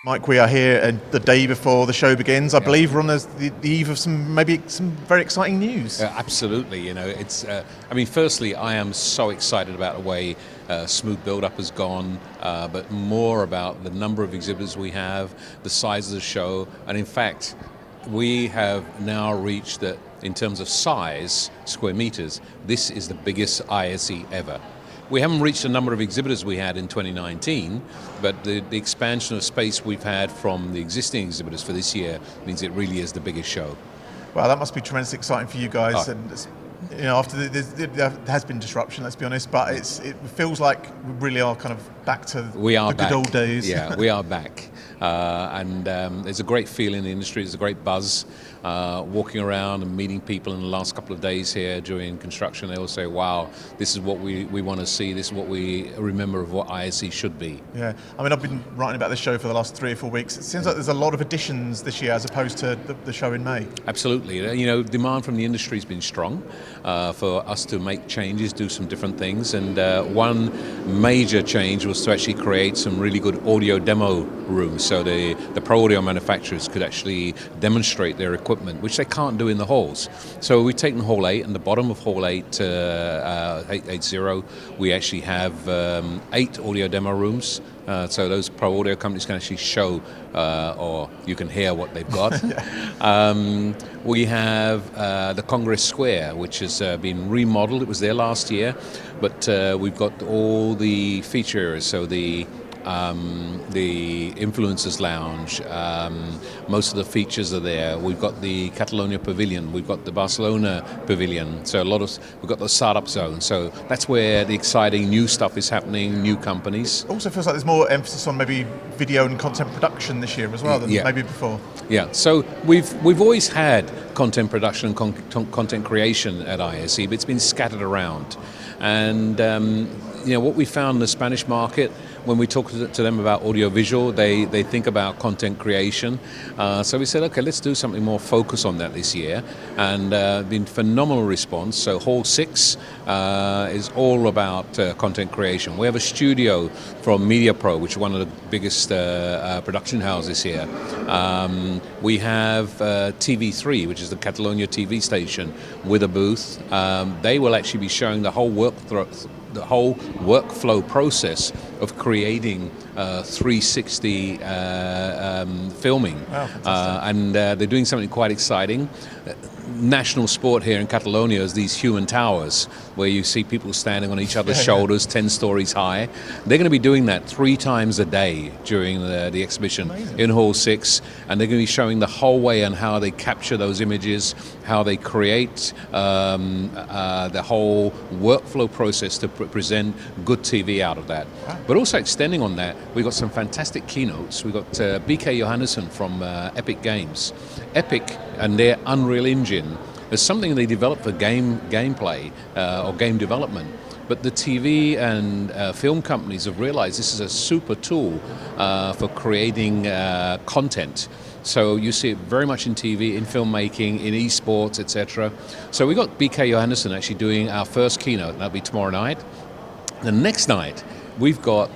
Mike, we are here the day before the show begins. I believe we're on the eve of maybe some very exciting news. Absolutely, it's. Firstly, I am so excited about the way Smooth Build-Up has gone, but more about the number of exhibitors we have, the size of the show, and in fact, we have now reached that in terms of size, square meters. This is the biggest ISE ever. We haven't reached the number of exhibitors we had in 2019, but the expansion of space we've had from the existing exhibitors for this year means it really is the biggest show. Well, that must be tremendously exciting for you guys. And after there has been disruption, let's be honest, but it feels like we really are kind of back to the good old days. Yeah, we are back. And there's a great feel in the industry, there's a great buzz. Walking around and meeting people in the last couple of days here during construction, they all say, wow, this is what we want to see, this is what we remember of what ISE should be. Yeah, I've been writing about this show for the last 3 or 4 weeks. It seems like there's a lot of additions this year as opposed to the show in May. Absolutely. Demand from the industry has been strong for us to make changes, do some different things. And one major change was to actually create some really good audio demo rooms. So the pro audio manufacturers could actually demonstrate their equipment, which they can't do in the halls. So we've taken Hall 8, and the bottom of Hall 8, 880, we actually have 8 audio demo rooms. So those pro audio companies can actually show, or you can hear what they've got. We have the Congress Square, which has been remodeled. It was there last year, but we've got all the feature areas. So the Influencers Lounge, most of the features are there. We've got the Catalonia Pavilion, we've got the Barcelona Pavilion, so we've got the startup zone, so that's where the exciting new stuff is happening, new companies. Also feels like there's more emphasis on maybe video and content production this year as well than maybe before. Yeah, so we've always had content production and content creation at ISE, but it's been scattered around. And what we found in the Spanish market, when we talk to them about audiovisual, they think about content creation. So we said, okay, let's do something more focused on that this year. And been phenomenal response. So Hall 6 is all about content creation. We have a studio from Media Pro, which is one of the biggest production houses here. We have TV3, which is the Catalonia TV station, with a booth. They will actually be showing the whole workflow process of creating 360 filming. Wow, and they're doing something quite exciting. National sport here in Catalonia is these human towers where you see people standing on each other's shoulders 10 stories high. They're going to be doing that 3 times a day during the exhibition. Amazing. In Hall 6, and they're going to be showing the whole way on how they capture those images, how they create the whole workflow process to present good TV out of that. Wow. But also extending on that, we've got some fantastic keynotes. We've got BK Johannesson from Epic Games. Epic and their Unreal Engine is something they developed for gameplay or game development. But the TV and film companies have realized this is a super tool for creating content. So you see it very much in TV, in filmmaking, in esports, etc. So we got BK Johannesson actually doing our first keynote, and that'll be tomorrow night. The next night, we've got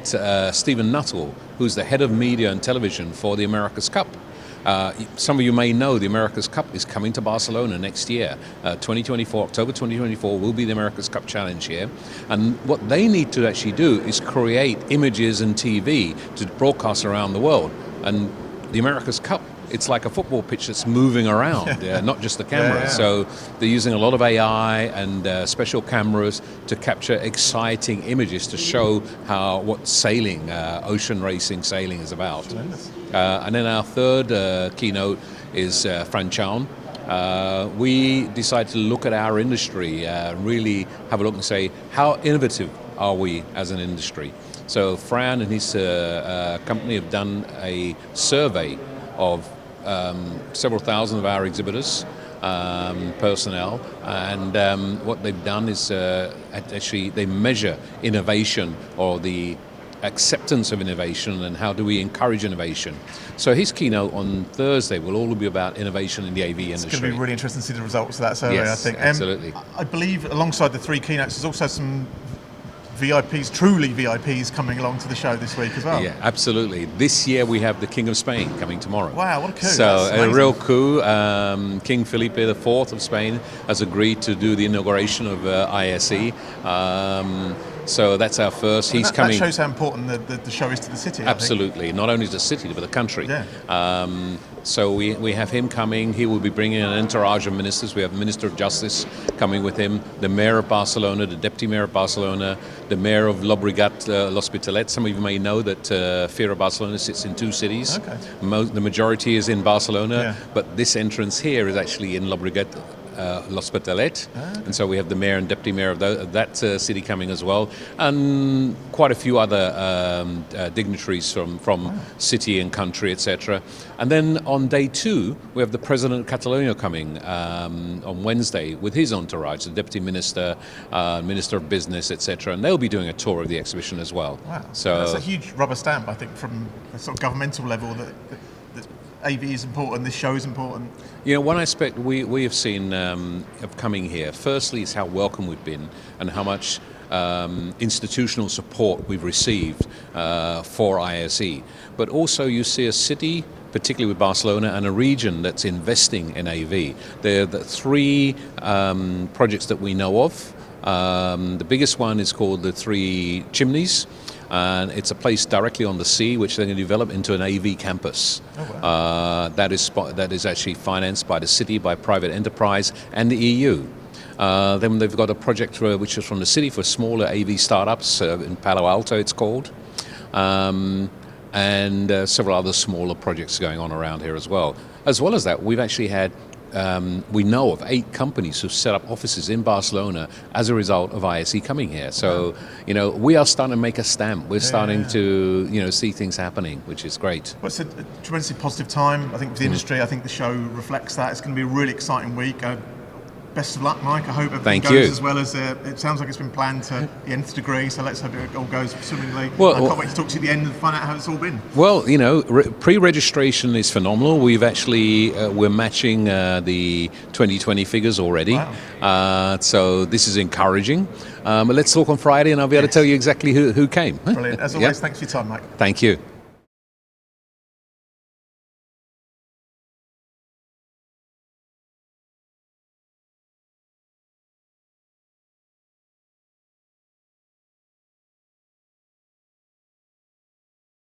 Stephen Nuttall, who's the head of media and television for the America's Cup. Some of you may know the America's Cup is coming to Barcelona next year. 2024, October 2024 will be the America's Cup Challenge here. And what they need to actually do is create images and TV to broadcast around the world. And the America's Cup, it's like a football pitch that's moving around, not just the camera. Yeah. So they're using a lot of AI and special cameras to capture exciting images to show what sailing, ocean racing sailing is about. And then our third keynote is Fran Chown. We decided to look at our industry, really have a look and say, how innovative are we as an industry? So Fran and his company have done a survey of several thousand of our exhibitors, personnel, and what they've done is actually they measure innovation or the acceptance of innovation and how do we encourage innovation. So his keynote on Thursday will all be about innovation in the AV industry. It's going to be really interesting to see the results of that survey, yes, I think. Absolutely. I believe alongside the 3 keynotes there's also some VIPs, truly VIPs, coming along to the show this week as well. Yeah, absolutely. This year we have the King of Spain coming tomorrow. Wow, what a coup. So a real coup. King Felipe IV of Spain has agreed to do the inauguration of ISE. So that's our first. He's coming. That shows how important the show is to the city. Absolutely, not only to the city but the country. Yeah. So we have him coming. He will be bringing an entourage of ministers. We have the Minister of Justice coming with him, the Mayor of Barcelona, the Deputy Mayor of Barcelona, the Mayor of Llobregat, L'Hospitalet. Some of you may know that Fira Barcelona sits in 2 cities. Okay. The majority is in Barcelona, Yeah. but this entrance here is actually in Llobregat, L'Hospitalet, and so we have the mayor and deputy mayor of that city coming as well, and quite a few other dignitaries from city and country, etc. And then on day 2, we have the president of Catalonia coming on Wednesday with his entourage, the deputy minister, minister of business, etc. And they'll be doing a tour of the exhibition as well. Wow, so that's a huge rubber stamp, I think, from a sort of governmental level that AV is important, this show is important. You know, one aspect we have seen of coming here, firstly, is how welcome we've been and how much institutional support we've received for ISE. But also you see a city, particularly with Barcelona, and a region that's investing in AV. There are the 3 projects that we know of. The biggest one is called the 3 Chimneys. And it's a place directly on the sea, which they're going to develop into an AV campus. Oh, wow. That is actually financed by the city, by private enterprise, and the EU. Then they've got a project which is from the city for smaller AV startups in Palo Alto, it's called, and several other smaller projects going on around here as well. As well as that, we've actually had. We know of 8 companies who've set up offices in Barcelona as a result of ISE coming here. So, you know, we are starting to make a stamp. We're starting to, you know, see things happening, which is great. Well, it's a tremendously positive time, I think, for the industry. I think the show reflects that. It's going to be a really exciting week. Best of luck, Mike. I hope everything goes as well as it sounds like it's been planned to the nth degree, so let's hope it all goes swimmingly. I can't wait to talk to you at the end and find out how it's all been. Well, you know, pre-registration is phenomenal. We've actually, we're matching the 2020 figures already. Wow. So this is encouraging. But let's talk on Friday and I'll be able to tell you exactly who came. Brilliant. As always, thanks for your time, Mike. Thank you.